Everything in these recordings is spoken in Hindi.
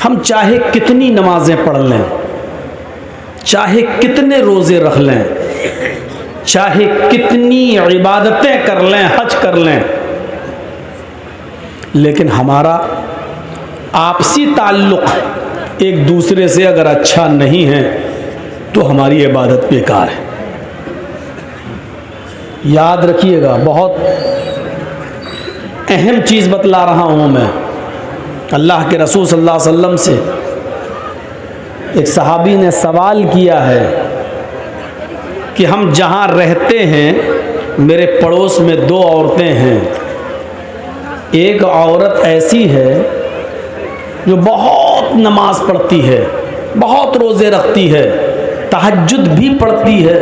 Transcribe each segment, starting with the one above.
हम चाहे कितनी नमाजें पढ़ लें, चाहे कितने रोज़े रख लें, चाहे कितनी इबादतें कर लें, हज कर लें, लेकिन हमारा आपसी ताल्लुक़ एक दूसरे से अगर अच्छा नहीं है तो हमारी इबादत बेकार है। याद रखिएगा, बहुत अहम चीज़ बतला रहा हूँ मैं। अल्लाह के रसूल सल्लल्लाहु अलैहि वसल्लम से एक सहाबी ने सवाल किया है कि हम जहाँ रहते हैं मेरे पड़ोस में दो औरतें हैं, एक औरत ऐसी है जो बहुत नमाज पढ़ती है, बहुत रोज़े रखती है, तहज्जुद भी पढ़ती है,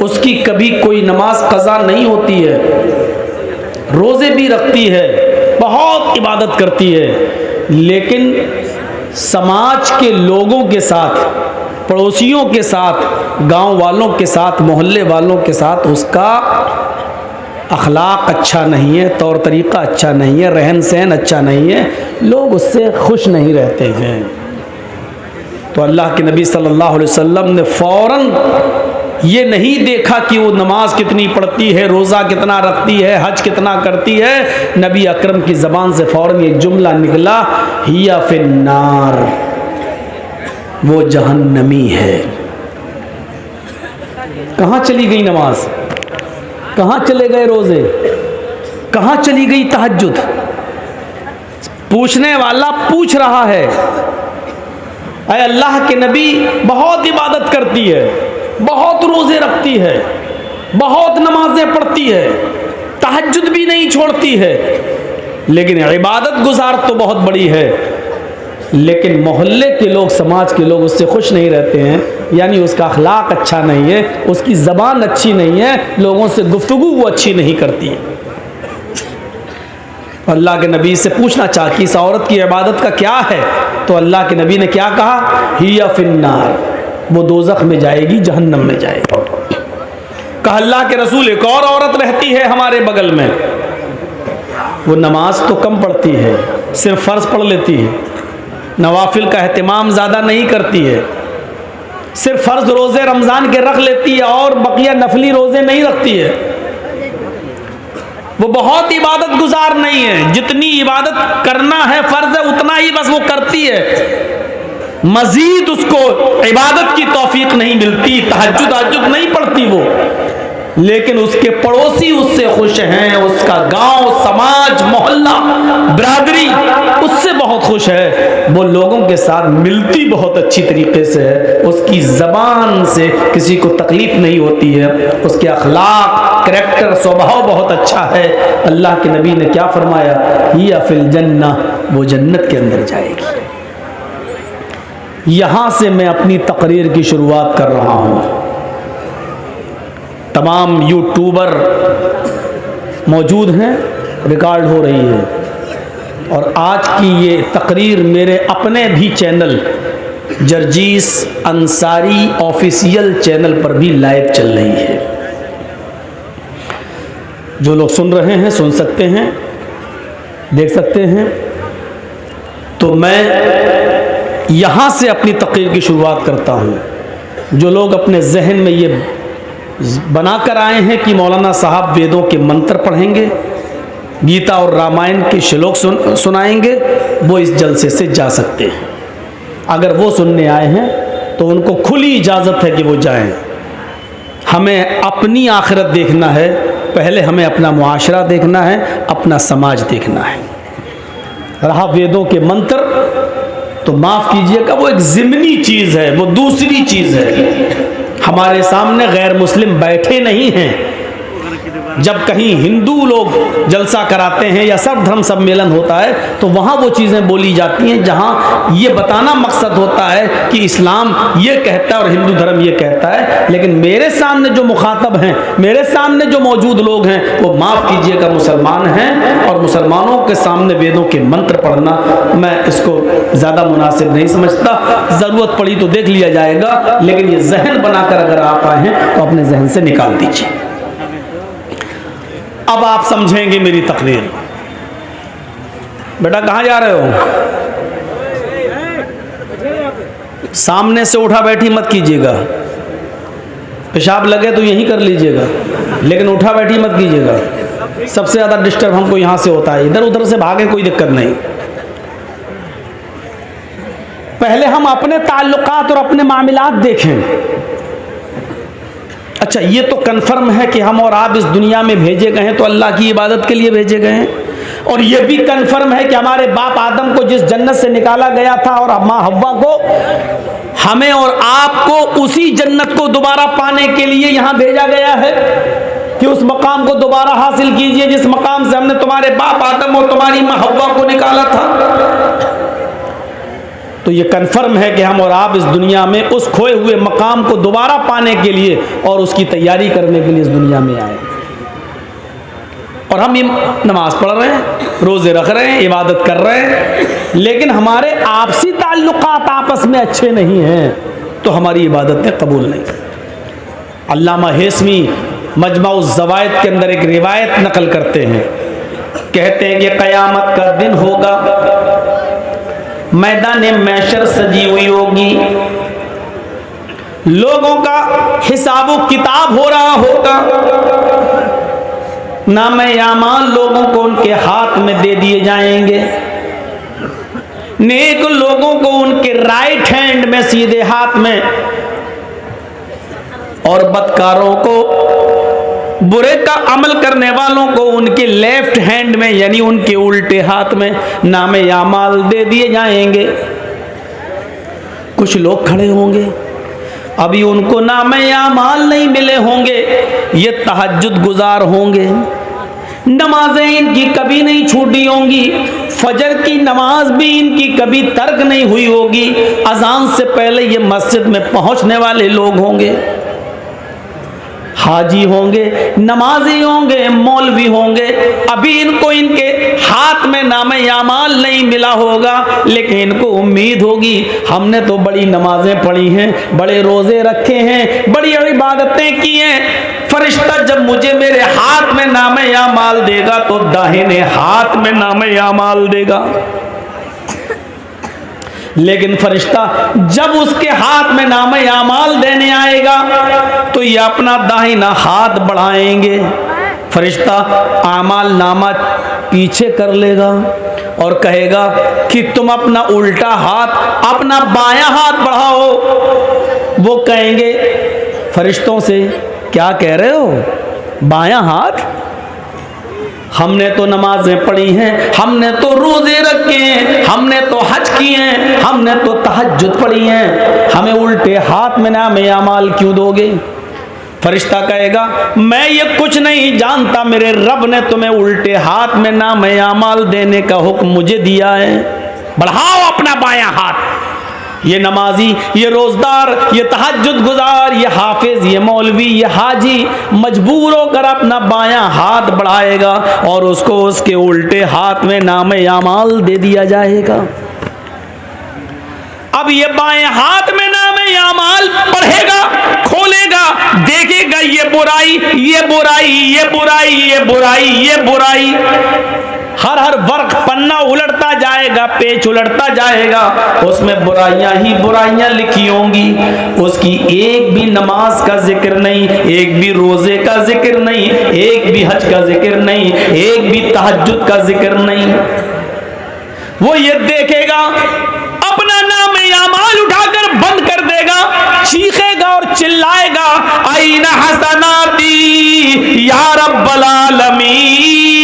उसकी कभी कोई नमाज कज़ा नहीं होती है, रोज़े भी रखती है, बहुत इबादत करती है, लेकिन समाज के लोगों के साथ, पड़ोसियों के साथ, गांव वालों के साथ, मोहल्ले वालों के साथ उसका अखलाक अच्छा नहीं है, तौर तरीक़ा अच्छा नहीं है, रहन सहन अच्छा नहीं है, लोग उससे खुश नहीं रहते हैं। तो अल्लाह के नबी सल्लल्लाहु अलैहि वसल्लम ने फ़ौरन ये नहीं देखा कि वो नमाज कितनी पढ़ती है, रोज़ा कितना रखती है, हज कितना करती है। नबी अकरम की ज़बान से फ़ौरन ये जुमला निकला, हिया फिन्नार, वो जहन्नमी है। कहाँ चली गई नमाज, कहाँ चले गए रोज़े, कहाँ चली गई तहज्जुद? पूछने वाला पूछ रहा है, अरे अल्लाह के नबी बहुत इबादत करती है, बहुत रोज़े रखती है, बहुत नमाजें पढ़ती है, तहज्जुद भी नहीं छोड़ती है, लेकिन इबादत गुजार तो बहुत बड़ी है, लेकिन मोहल्ले के लोग, समाज के लोग उससे खुश नहीं रहते हैं, यानी उसका अखलाक अच्छा नहीं है, उसकी ज़बान अच्छी नहीं है, लोगों से गुफ्तगू वो अच्छी नहीं करती है। अल्लाह के नबी से पूछना चाहा कि इस औरत की इबादत का क्या है, तो अल्लाह के नबी ने क्या कहा, हिया फिन्नार, वो दोज़ख में जाएगी, जहन्नम में जाएगी। कहा अल्लाह के रसूल एक और औरत रहती है हमारे बगल में, वो नमाज तो कम पढ़ती है, सिर्फ फ़र्ज़ पढ़ लेती है, नवाफिल का एहतिमाम ज़्यादा नहीं करती है, सिर्फ फ़र्ज़ रोज़े रमज़ान के रख लेती है और बकिया नफली रोज़े नहीं रखती है। वो बहुत इबादत गुजार नहीं है, जितनी इबादत करना है फ़र्ज़ है उतना ही बस वो करती है, मज़ीद उसको इबादत की तौफीक नहीं मिलती, तहज्जुद नहीं पढ़ती वो, लेकिन उसके पड़ोसी उससे खुश हैं, उसका गांव, समाज, मोहल्ला, बिरादरी उससे बहुत खुश है, वो लोगों के साथ मिलती बहुत अच्छी तरीके से है, उसकी ज़बान से किसी को तकलीफ़ नहीं होती है, उसके अखलाक, करैक्टर, स्वभाव बहुत अच्छा है। अल्लाह के नबी ने क्या फरमाया, हिया फिल जन्नह, वो जन्नत के अंदर जाएगी। यहाँ से मैं अपनी तकरीर की शुरुआत कर रहा हूँ। तमाम यूट्यूबर मौजूद हैं, रिकॉर्ड हो रही है, और आज की ये तकरीर मेरे अपने भी channel Jarjis Ansari official channel पर भी लाइव चल रही है। जो लोग सुन रहे हैं सुन सकते हैं, देख सकते हैं। तो मैं यहाँ से अपनी तकरीर की शुरुआत करता हूँ। जो लोग अपने जहन में ये बनाकर आए हैं कि मौलाना साहब वेदों के मंत्र पढ़ेंगे, गीता और रामायण के श्लोक सुनाएंगे, वो इस जलसे से जा सकते हैं। अगर वो सुनने आए हैं तो उनको खुली इजाज़त है कि वो जाएं। हमें अपनी आखिरत देखना है, पहले हमें अपना मुआशरा देखना है, अपना समाज देखना है। रहा वेदों के मंत्र, तो माफ़ कीजिएगा वो एक ज़िमनी चीज़ है, वो दूसरी चीज़ है। हमारे सामने गैर मुस्लिम बैठे नहीं हैं। जब कहीं हिंदू लोग जलसा कराते हैं या सर्व धर्म सम्मेलन होता है तो वहाँ वो चीज़ें बोली जाती हैं जहाँ ये बताना मकसद होता है कि इस्लाम ये कहता है और हिंदू धर्म ये कहता है। लेकिन मेरे सामने जो मुखातब हैं, मेरे सामने जो मौजूद लोग हैं, वो माफ़ कीजिएगा मुसलमान हैं, और मुसलमानों के सामने वेदों के मंत्र पढ़ना मैं इसको ज़्यादा मुनासिब नहीं समझता। ज़रूरत पड़ी तो देख लिया जाएगा, लेकिन ये जहन बनाकर अगर आप आए हैं तो अपने जहन से निकाल दीजिए। अब आप समझेंगे मेरी तकरीर। बेटा कहाँ जा रहे हो? सामने से उठा बैठी मत कीजिएगा, पेशाब लगे तो यहीं कर लीजिएगा, लेकिन उठा बैठी मत कीजिएगा। सबसे ज़्यादा डिस्टर्ब हमको यहाँ से होता है, इधर उधर से भागे कोई दिक्कत नहीं। पहले हम अपने ताल्लुकात और अपने मामलात देखें। अच्छा, ये तो कन्फर्म है कि हम और आप इस दुनिया में भेजे गए हैं तो अल्लाह की इबादत के लिए भेजे गए हैं, और ये भी कन्फर्म है कि हमारे बाप आदम को जिस जन्नत से निकाला गया था और माँ हव्वा को, हमें और आपको उसी जन्नत को दोबारा पाने के लिए यहाँ भेजा गया है कि उस मकाम को दोबारा हासिल कीजिए जिस मकाम से हमने तुम्हारे बाप आदम और तुम्हारी माँ हव्वा को निकाला था। तो ये कन्फर्म है कि हम और आप इस दुनिया में उस खोए हुए मकाम को दोबारा पाने के लिए और उसकी तैयारी करने के लिए इस दुनिया में आए। और हम नमाज पढ़ रहे हैं, रोज़े रख रहे हैं, इबादत कर रहे हैं, लेकिन हमारे आपसी ताल्लुकात आपस में अच्छे नहीं हैं तो हमारी इबादतें कबूल नहीं। अल्लामा हेसमी मजमा-उज़ ज़वाइद के अंदर एक रिवायत नकल करते हैं, कहते हैं कि क़यामत का दिन होगा, मैदान महशर सजी हुई होगी, लोगों का हिसाब किताब हो रहा होगा, नाम-ए-आमाल लोगों को उनके हाथ में दे दिए जाएंगे, नेक लोगों को उनके राइट हैंड में सीधे हाथ में, और बदकारों को, बुरे का अमल करने वालों को उनके लेफ्ट हैंड में यानी उनके उल्टे हाथ में नाम-ए-आमाल दे दिए जाएंगे। कुछ लोग खड़े होंगे, अभी उनको नाम-ए-आमाल नहीं मिले होंगे, ये तहज्जुद गुजार होंगे, नमाजें इनकी कभी नहीं छूटी होंगी, फजर की नमाज भी इनकी कभी तर्क नहीं हुई होगी, अजान से पहले ये मस्जिद में पहुंचने वाले लोग होंगे, हाजी होंगे, नमाजी होंगे, मौलवी होंगे, अभी इनको इनके हाथ में नाम-ए-आमाल नहीं मिला होगा, लेकिन इनको उम्मीद होगी हमने तो बड़ी नमाजें पढ़ी हैं, बड़े रोज़े रखे हैं, बड़ी इबादतें की हैं, फरिश्ता जब मुझे मेरे हाथ में नाम-ए-आमाल देगा तो दाहिने हाथ में नाम-ए-आमाल देगा। लेकिन फरिश्ता जब उसके हाथ में नाम-ए-आमाल देने आएगा तो ये अपना दाहिना हाथ बढ़ाएंगे, फरिश्ता आमाल नामा पीछे कर लेगा और कहेगा कि तुम अपना उल्टा हाथ, अपना बायां हाथ बढ़ाओ। वो कहेंगे फरिश्तों से, क्या कह रहे हो, बायां हाथ? हमने तो नमाजें पढ़ी हैं, हमने तो रोजे रखे हैं, हमने तो हज किए हैं, हमने तो तहज्जुद पढ़ी हैं, हमें उल्टे हाथ में नाम-ए-आमाल क्यों दोगे? फरिश्ता कहेगा मैं ये कुछ नहीं जानता, मेरे रब ने तुम्हें उल्टे हाथ में नाम-ए-आमाल देने का हुक्म मुझे दिया है, बढ़ाओ अपना बायां हाथ। ये नमाजी, ये रोजदार, ये तहज्जुद गुजार, ये हाफिज, ये मौलवी, ये हाजी मजबूर होकर अपना बायां हाथ बढ़ाएगा और उसको उसके उल्टे हाथ में नाम-ए-आमाल दे दिया जाएगा। अब ये बाएं हाथ में नाम-ए-आमाल पढ़ेगा, खोलेगा, देखेगा ये बुराई, ये बुराई, ये बुराई, ये बुराई, ये बुराई, हर वर्क पन्ना उलटता जाएगा, पेज उलटता जाएगा, उसमें बुराइयां ही बुराइयां लिखी होंगी, उसकी एक भी नमाज का जिक्र नहीं, एक भी रोजे का जिक्र नहीं, एक भी हज का जिक्र नहीं, एक भी तहज्जुद का जिक्र नहीं। वो ये देखेगा, अपना नाम-ए-आमाल उठाकर बंद कर देगा, चीखेगा और चिल्लाएगा आईना हसनाती या रब्बल आलमीन,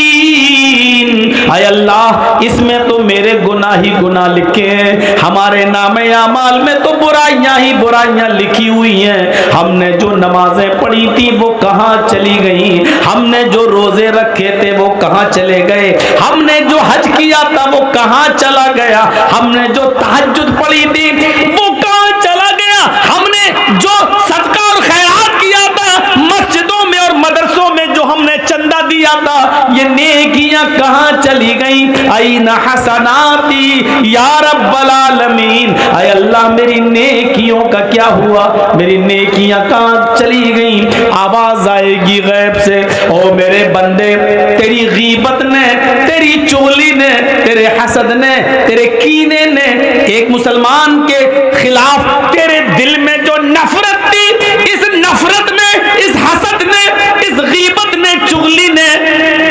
हाय अल्लाह इसमें तो मेरे गुनाह ही गुनाह लिखे हैं, हमारे नाम-ए-आमाल में तो बुराइयां ही बुराइयां लिखी हुई हैं, हमने जो नमाजें पढ़ी थी वो कहाँ चली गई, हमने जो रोजे रखे थे वो कहाँ चले गए, हमने जो हज किया था वो कहाँ चला गया, हमने जो तहज्जुद पढ़ी थी वो कहाँ चला गया, हमने जो सदका और खैरात किया था मस्जिदों में और मदरसों में जो हमने चंदा दिया था, ये नेकियां कहाँ चली गई, आईना हसनाती या रब्बल आलमीन, आय अल्लाह मेरी नेकियों का क्या हुआ, मेरी नेकियां कहाँ चली गई। आवाज आएगी गैब से, ओ मेरे बंदे तेरी गीबत ने, तेरी चोली ने, तेरे हसद ने, तेरे कीने ने, एक मुसलमान के खिलाफ तेरे दिल में जो नफरत थी, इस नफरत ने, इस हसद ने, इस गीबत ने, चुगली ने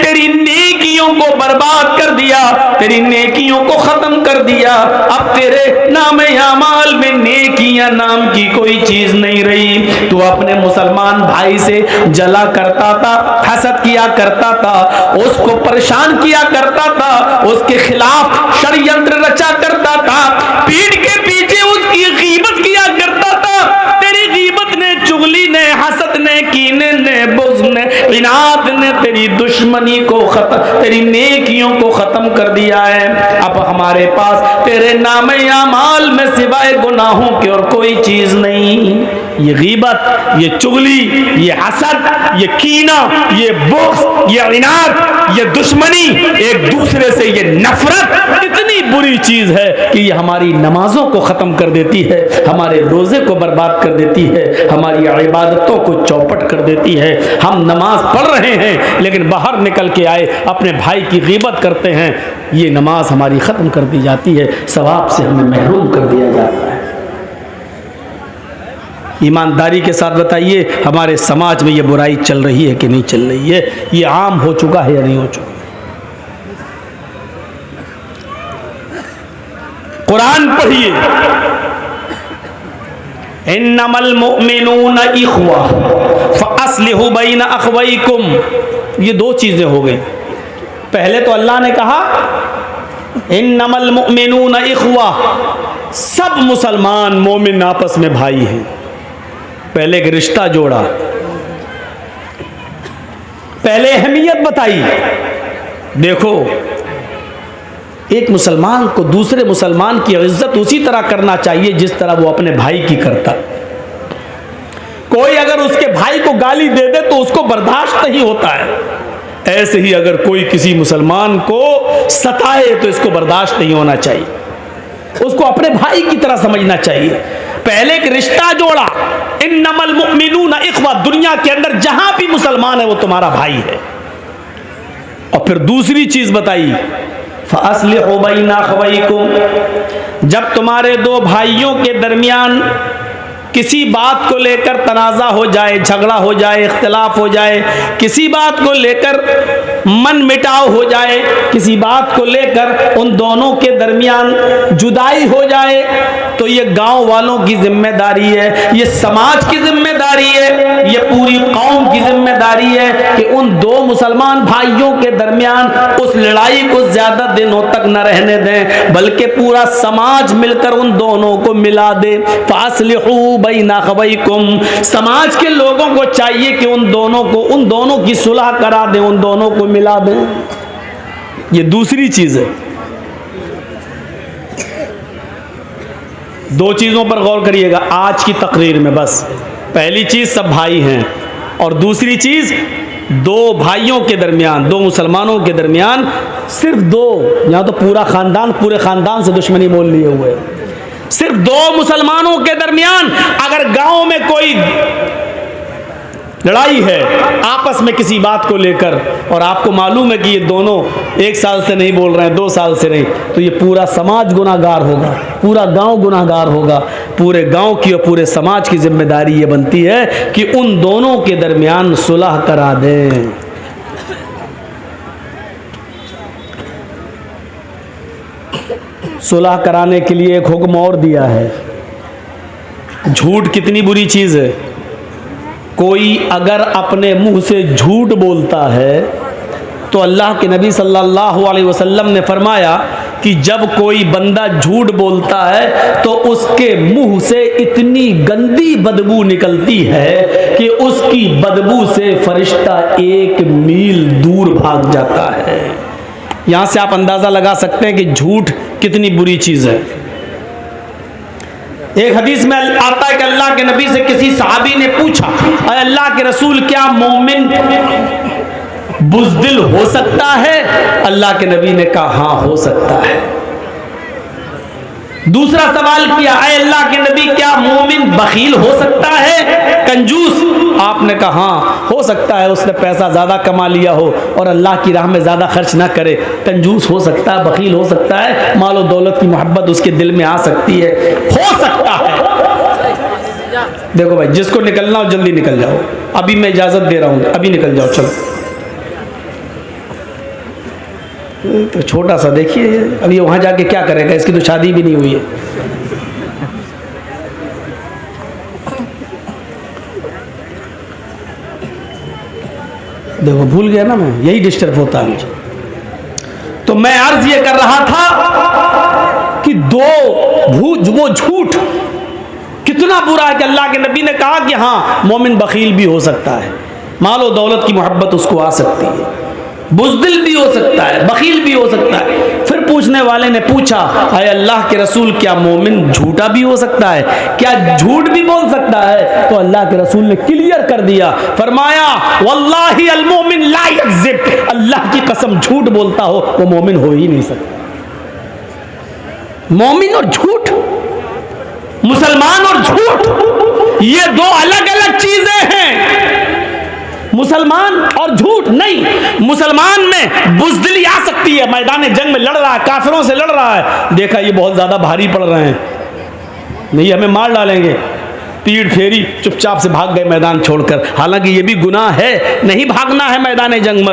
तेरी नेकियों को बर्बाद कर दिया, तेरी नेकियों को खत्म कर दिया। अब तेरे नामे अमाल में नेकियां नाम की कोई चीज नहीं रही। तू अपने मुसलमान भाई से जला करता था, हसद किया करता था, उसको परेशान किया करता था, उसके खिलाफ षड्यंत्र रचा करता था, पीठ के पीछे उसकी गीबत किया करता था। तेरी गीबत ने, चुगली ने, हसद ने, कीने ने, बुग़्ज़ ने, इनाद ने तेरी दुश्मनी को खत्म, तेरी नेकियों को खत्म कर दिया है। अब हमारे पास तेरे नामे अमाल में सिवाय गुनाहों की और कोई चीज नहीं। ये गीबत, ये चुगली, ये हसद, ये कीना, ये बुग़्ज़, ये इनाद, ये दुश्मनी, एक दूसरे से ये नफरत इतनी बुरी चीज है कि ये हमारी नमाजों को खत्म कर देती है, हमारे रोजे को बर्बाद कर देती है, हमारी इबादतों को चौपट कर देती है। हम नमाज पढ़ रहे हैं लेकिन बाहर निकल के आए अपने भाई की गीबत करते हैं, ये नमाज हमारी खत्म कर दी जाती है, सवाब से हमें महरूम कर दिया जाता है। ईमानदारी के साथ बताइए हमारे समाज में ये बुराई चल रही है कि नहीं चल रही है? ये आम हो चुका है या नहीं हो चुका? कुरान पढ़िए, इन्नमल मुअमिनून इख्वा फअस्लिहू बैना अखवैकुम। ये दो चीजें हो गई। पहले तो अल्लाह ने कहा इन्नमल मुअमिनून इख्वा, सब मुसलमान मोमिन आपस में भाई हैं। पहले एक रिश्ता जोड़ा, पहले अहमियत बताई। देखो, एक मुसलमान को दूसरे मुसलमान की इज्जत उसी तरह करना चाहिए जिस तरह वो अपने भाई की करता। कोई अगर उसके भाई को गाली दे दे तो उसको बर्दाश्त नहीं होता है, ऐसे ही अगर कोई किसी मुसलमान को सताए तो इसको बर्दाश्त नहीं होना चाहिए, उसको अपने भाई की तरह समझना चाहिए। पहले एक रिश्ता जोड़ा, इन्नमल मुअमिनून इख्वा, दुनिया के अंदर जहां भी मुसलमान है वो तुम्हारा भाई है। और फिर दूसरी चीज बताई, फअस्लिहू बैना अखवैकुम, जब तुम्हारे दो भाइयों के दरमियान किसी बात को लेकर तनाज़ा हो जाए, झगड़ा हो जाए, इख्तिलाफ हो जाए, किसी बात को लेकर मन मिटाव हो जाए, किसी बात को लेकर उन दोनों के दरमियान जुदाई हो जाए, तो ये गांव वालों की जिम्मेदारी है, ये समाज की जिम्मेदारी है, ये पूरी कौम की जिम्मेदारी है कि उन दो मुसलमान भाइयों के दरमियान उस लड़ाई को ज्यादा दिनों तक न रहने दें, बल्कि पूरा समाज मिलकर उन दोनों को मिला दे। फास्लिहू बैना अखवैकुम, समाज के लोगों को चाहिए कि उन दोनों की सुलह करा दें, उन दोनों को मिला दें। ये दूसरी चीज है। दो चीजों पर गौर करिएगा आज की तकरीर में। बस पहली चीज सब भाई हैं, और दूसरी चीज दो भाइयों के दरमियान, दो मुसलमानों के दरमियान, सिर्फ दो, यहां तो पूरा खानदान, पूरे खानदान से दुश्मनी मोल लिए हुए है। सिर्फ दो मुसलमानों के दरमियान अगर गांव में कोई लड़ाई है आपस में किसी बात को लेकर, और आपको मालूम है कि ये दोनों 1 साल से नहीं बोल रहे हैं, 2 साल से नहीं, तो ये पूरा समाज गुनाहगार होगा, पूरा गांव गुनाहगार होगा। पूरे गांव की और पूरे समाज की जिम्मेदारी ये बनती है कि उन दोनों के दरमियान सुलह करा दें। सुलह कराने के लिए एक हुक्म और दिया है। झूठ कितनी बुरी चीज है। कोई अगर अपने मुंह से झूठ बोलता है तो अल्लाह के नबी सल्लल्लाहु अलैहि वसल्लम ने फरमाया कि जब कोई बंदा झूठ बोलता है तो उसके मुंह से इतनी गंदी बदबू निकलती है कि उसकी बदबू से फरिश्ता 1 मील दूर भाग जाता है। यहां से आप अंदाजा लगा सकते हैं कि झूठ कितनी बुरी चीज है। एक हदीस में आता है कि अल्लाह के नबी से किसी सहाबी ने पूछा, अल्लाह के रसूल क्या मोमिन बुज़दिल हो सकता है? अल्लाह के नबी ने कहा हाँ हो सकता है। दूसरा सवाल किया, ऐ अल्लाह के नबी, क्या मोमिन बखील हो सकता है, कंजूस? आपने कहा हाँ हो सकता है, उसने पैसा ज़्यादा कमा लिया हो और अल्लाह की राह में ज़्यादा खर्च ना करे, कंजूस हो सकता है, बखील हो सकता है, माल और दौलत की मोहब्बत उसके दिल में आ सकती है, हो सकता है। देखो भाई, जिसको निकलना हो जल्दी निकल जाओ, अभी मैं इजाज़त दे रहा हूँ, अभी निकल जाओ, चलो। तो छोटा सा देखिए, अभी वहाँ जाके क्या करेगा, इसकी तो शादी भी नहीं हुई है। देखो भूल गया ना मैं, यही डिस्टर्ब होता है मुझे। तो मैं अर्ज ये कर रहा था कि वो झूठ कितना बुरा है कि अल्लाह के नबी ने कहा कि हाँ मोमिन बखील भी हो सकता है, मालो दौलत की मोहब्बत उसको आ सकती है, बुज़दिल भी हो सकता है, बखील भी हो सकता है। फिर पूछने वाले ने पूछा, अरे अल्लाह के रसूल, क्या मोमिन झूठा भी हो सकता है, क्या झूठ भी बोल सकता है? तो अल्लाह के रसूल ने क्लियर कर दिया, फरमाया वल्लाही अल मोमिन ला यकज़िब, अल्लाह की कसम झूठ बोलता हो वो मोमिन हो ही नहीं सकता। मोमिन और झूठ, मुसलमान और झूठ, ये दो अलग अलग चीजें हैं। मुसलमान और झूठ नहीं, मुसलमान में बुज़दिली आ सकती है, मैदान जंग में लड़ रहा है, काफिरों से लड़ रहा है, देखा ये बहुत ज्यादा भारी पड़ रहे हैं, नहीं हमें मार डालेंगे, पीठ फेरी, चुपचाप से भाग गए मैदान छोड़कर। हालांकि ये भी गुनाह है, नहीं भागना है मैदान जंग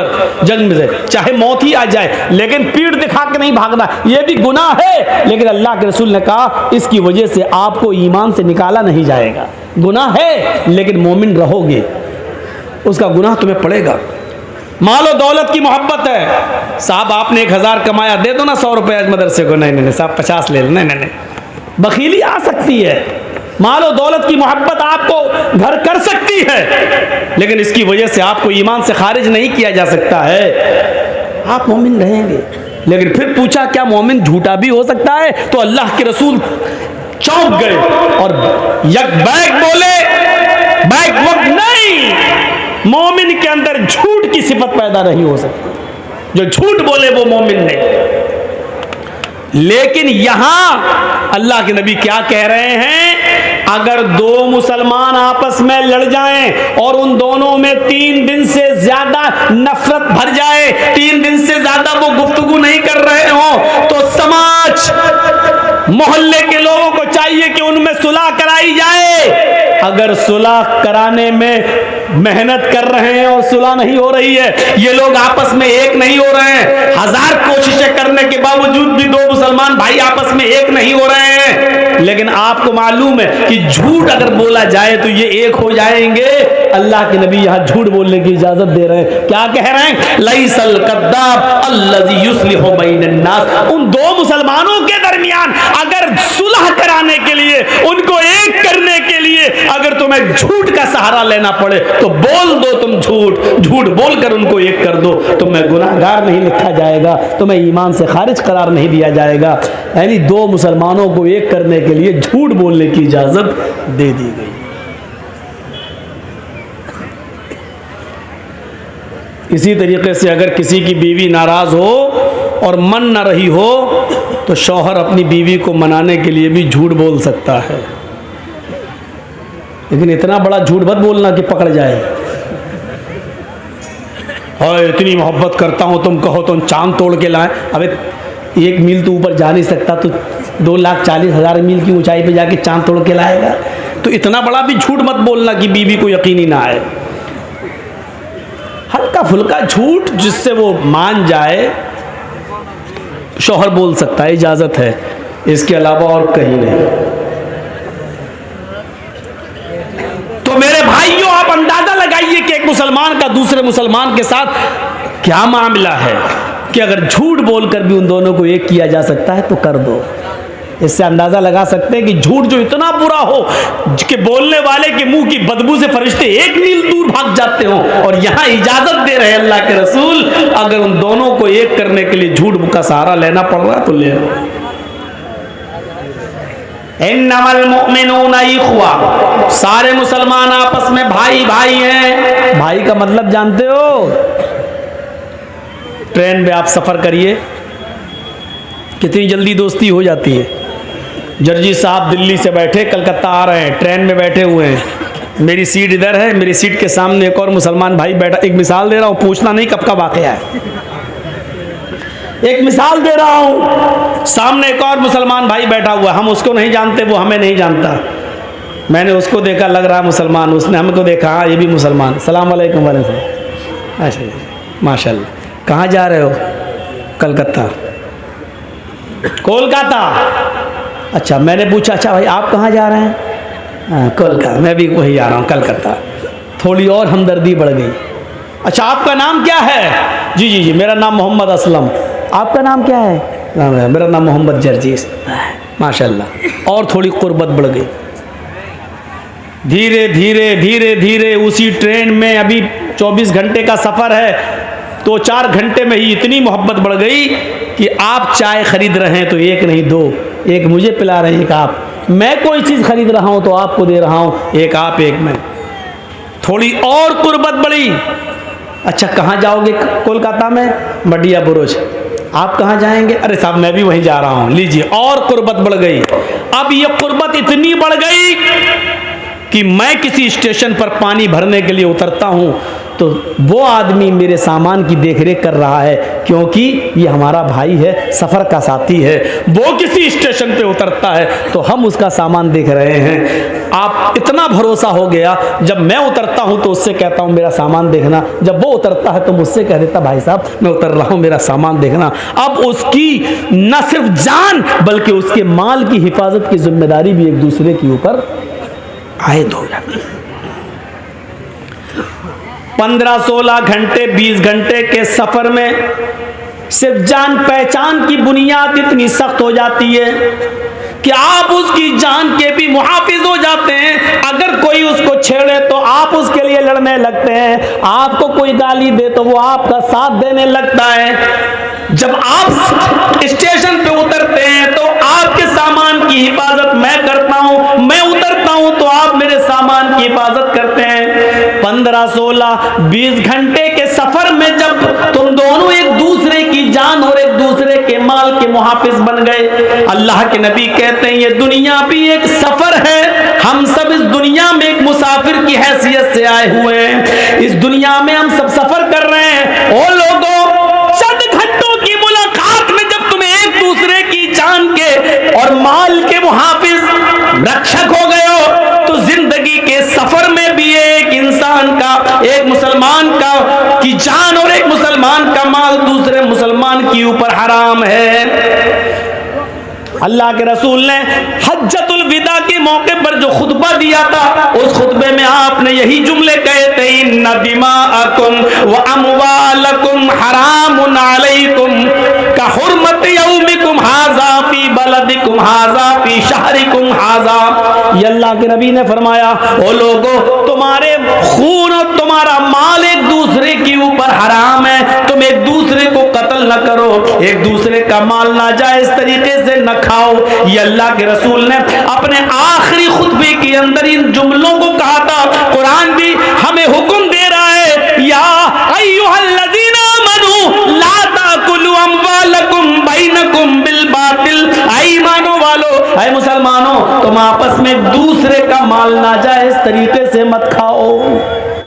में से, चाहे मौत ही आ जाए, लेकिन पीठ दिखा के नहीं भागना, ये भी गुनाह है। लेकिन अल्लाह के रसूल ने कहा इसकी वजह से आपको ईमान से निकाला नहीं जाएगा, गुनाह है लेकिन मोमिन रहोगे, उसका गुनाह तुम्हें पड़ेगा। मालो दौलत की मोहब्बत है, साहब आपने 1000 कमाया, दे दो ना 100 रुपये आज मदरसे को, नहीं नहीं साहब 50 ले लो, नहीं, बखीली आ सकती है। मालो दौलत की मोहब्बत आपको घर कर सकती है, लेकिन इसकी वजह से आपको ईमान से खारिज नहीं किया जा सकता है, आप मोमिन रहेंगे। लेकिन फिर पूछा क्या मोमिन झूठा भी हो सकता है? तो अल्लाह के रसूल चौंक गए और यक बैक बोले, बैक वक्त नहीं, मोमिन के अंदर झूठ की सिफत पैदा नहीं हो सकती, जो झूठ बोले वो मोमिन नहीं। लेकिन यहां अल्लाह के नबी क्या कह रहे हैं, अगर दो मुसलमान आपस में लड़ जाएं और उन दोनों में 3 दिन से ज्यादा नफरत भर जाए, 3 दिन से ज्यादा वो गुफ्तगू नहीं कर रहे हो, तो समाज मोहल्ले के लोगों को चाहिए कि उनमें सुलह कराई जाए। अगर सुलह कराने में मेहनत कर रहे हैं और सुलह नहीं हो रही है, ये लोग आपस में एक नहीं हो रहे हैं, 1000 कोशिशें करने के बावजूद भी दो मुसलमान भाई आपस में एक नहीं हो रहे हैं, लेकिन आपको मालूम है कि झूठ अगर बोला जाए तो ये एक हो जाएंगे। अल्लाह के नबी यहाँ झूठ बोलने की इजाजत दे रहे हैं। क्या कह रहे हैं? लैसल कद्दाब अल्लज़ी युस्लिहु बैनन नास, उन दो मुसलमानों के दरमियान अगर सुलह कराने के लिए, उनको एक करने के लिए अगर तुम्हें झूठ का सहारा लेना पड़े तो बोल दो, तुम झूठ बोलकर उनको एक कर दो, तुम्हें गुनाहगार नहीं लिखा जाएगा, तुम्हें ईमान से खारिज करार नहीं दिया जाएगा। यानी दो मुसलमानों को एक करने के लिए झूठ बोलने की इजाजत दे दी गई। इसी तरीके से अगर किसी की बीवी नाराज हो और मन न रही हो तो शौहर अपनी बीवी को मनाने के लिए भी झूठ बोल सकता है, लेकिन इतना बड़ा झूठ मत बोलना कि पकड़ जाए। हाँ इतनी मोहब्बत करता हूँ, तुम कहो तो चांद तोड़ के लाए। अबे 1 मील तो ऊपर जा नहीं सकता, तो 2,40,000 मील की ऊंचाई पे जाके चांद तोड़ के लाएगा? तो इतना बड़ा भी झूठ मत बोलना कि बीवी को यकीन ही ना आए। हल्का फुल्का झूठ जिससे वो मान जाए शौहर बोल सकता है, इजाजत है, इसके अलावा और कहीं नहीं। तो मेरे भाइयों आप अंदाजा लगाइए कि एक मुसलमान का दूसरे मुसलमान के साथ क्या मामला है, कि अगर झूठ बोलकर भी उन दोनों को एक किया जा सकता है तो कर दो। इससे अंदाजा लगा सकते हैं कि झूठ जो इतना बुरा हो कि बोलने वाले के मुंह की बदबू से फरिश्ते 1 मील दूर भाग जाते हो, और यहां इजाजत दे रहे हैं अल्लाह के रसूल, अगर उन दोनों को एक करने के लिए झूठ का सहारा लेना पड़ रहा है तो ले लो। इन्नमल मुमिनूना इख्वा, सारे मुसलमान आपस में भाई भाई हैं। भाई का मतलब जानते हो? ट्रेन में आप सफर करिए, कितनी जल्दी दोस्ती हो जाती है। जर्जी साहब दिल्ली से बैठे कलकत्ता आ रहे हैं, ट्रेन में बैठे हुए हैं, मेरी सीट इधर है, मेरी सीट के सामने एक और मुसलमान भाई बैठा। एक मिसाल दे रहा हूँ, पूछना नहीं कब का वाकया है, एक मिसाल दे रहा हूँ। सामने एक और मुसलमान भाई बैठा हुआ, हम उसको नहीं जानते, वो हमें नहीं जानता। मैंने उसको देखा, लग रहा मुसलमान, उसने हमको देखा, हाँ ये भी मुसलमान। सलाम वालेकुम वालेकुम। अच्छा माशाल्लाह। कहाँ जा रहे हो? कलकत्ता। कोलकाता। अच्छा, मैंने पूछा अच्छा भाई आप कहाँ जा रहे हैं? हाँ कोलकाता। मैं भी वही जा रहा हूँ, कलकत्ता। थोड़ी और हमदर्दी बढ़ गई। अच्छा आपका नाम क्या है? जी जी जी मेरा नाम मोहम्मद असलम। आपका नाम क्या है? मेरा नाम मोहम्मद जर्जीस। माशाल्लाह। और थोड़ी कुर्बत बढ़ गई। धीरे धीरे धीरे धीरे उसी ट्रेन में, अभी 24 घंटे का सफ़र है, तो 4 घंटे में ही इतनी मोहब्बत बढ़ गई कि आप चाय खरीद रहे हैं तो एक नहीं दो, एक मुझे पिला रहे हैं, एक आप। मैं कोई चीज़ खरीद रहा हूँ तो आपको दे रहा हूँ, एक आप एक मैं। थोड़ी और कुर्बत बढ़ी। अच्छा कहाँ जाओगे? कोलकाता में मडिया बुरुज। आप कहाँ जाएंगे? अरे साहब मैं भी वहीं जा रहा हूँ। लीजिए, और कुर्बत बढ़ गई। अब ये कुर्बत इतनी बढ़ गई कि मैं किसी स्टेशन पर पानी भरने के लिए उतरता हूँ तो वो आदमी मेरे सामान की देखरेख कर रहा है, क्योंकि ये हमारा भाई है, सफ़र का साथी है। वो किसी स्टेशन पे उतरता है तो हम उसका सामान देख रहे हैं। आप इतना भरोसा हो गया, जब मैं उतरता हूँ तो उससे कहता हूँ मेरा सामान देखना, जब वो उतरता है तो मुझसे कह देता भाई साहब मैं उतर रहा हूँ, मेरा सामान देखना। अब उसकी न सिर्फ जान बल्कि उसके माल की हिफाजत की जिम्मेदारी भी एक दूसरे के ऊपर आयद हो जाती है। 15-16 घंटे 20 घंटे के सफर में सिर्फ जान पहचान की बुनियाद इतनी सख्त हो जाती है कि आप उसकी जान के भी मुहाफिज हो जाते हैं। अगर कोई उसको छेड़े तो आप उसके लिए लड़ने लगते हैं, आपको कोई गाली दे तो वो आपका साथ देने लगता है। जब आप स्टेशन पे उतरते हैं तो आपके सामान की हिफाजत मैं करता हूं, मैं उतरता हूं तो आप मेरे सामान की हिफाजत करते हैं। 15, 16, 20 घंटे के सफर में जब तुम दोनों एक दूसरे की जान और एक दूसरे के माल के मुहाफिज बन गए, अल्लाह के नबी कहते हैं ये दुनिया भी एक सफर है, हम सब इस दुनिया में एक मुसाफिर की हैसियत से आए हुए हैं। इस दुनिया में हम सब सफर कर रहे हैं। ओ लोगों, चंद घंटों की मुलाकात में जब तुम एक दूसरे की जान के और माल के मुहाफिज रक्षक हो गए हो तो जिंदगी के सफर में भी एक इंसान का, एक मुसलमान का की जान और एक मुसलमान का माल दूसरे मुसलमान के ऊपर हराम है। अल्लाह के रसूल ने हज्जतुल विदा के मौके पर जो खुतबा दिया था, उस खुतबे में आपने यही जुमले कहे थे, इन्ना दिमाअकुम व अमवालकुम हरामुन अलैकुम का हुर्मत यौमिकुम हाज़ा फी बलदिकुम हाज़ा फी शहरिकुम हाज़ा। ये अल्लाह के नबी ने फरमाया, ओ लोगों, तुम्हारे खून और तुम्हारा माल एक दूसरे के ऊपर हराम है, तुम एक दूसरे को कत्ल न करो, एक दूसरे का माल नाजायज तरीके से न खाओ। ये अल्लाह के रसूल ने अपने आखिरी खुतबे के अंदर इन जुमलों को कहा था। कुरान भी हमें हुक्म दे रहा है, या अय्युहल्लज़ीना आमनू ला ताकुलू अमवालकुम बैनकुम बिल बातिल। ऐ ईमानो वालो, ऐ मुसलमानों, तुम आपस में एक दूसरे का माल नाजायज तरीके से मत खाओ।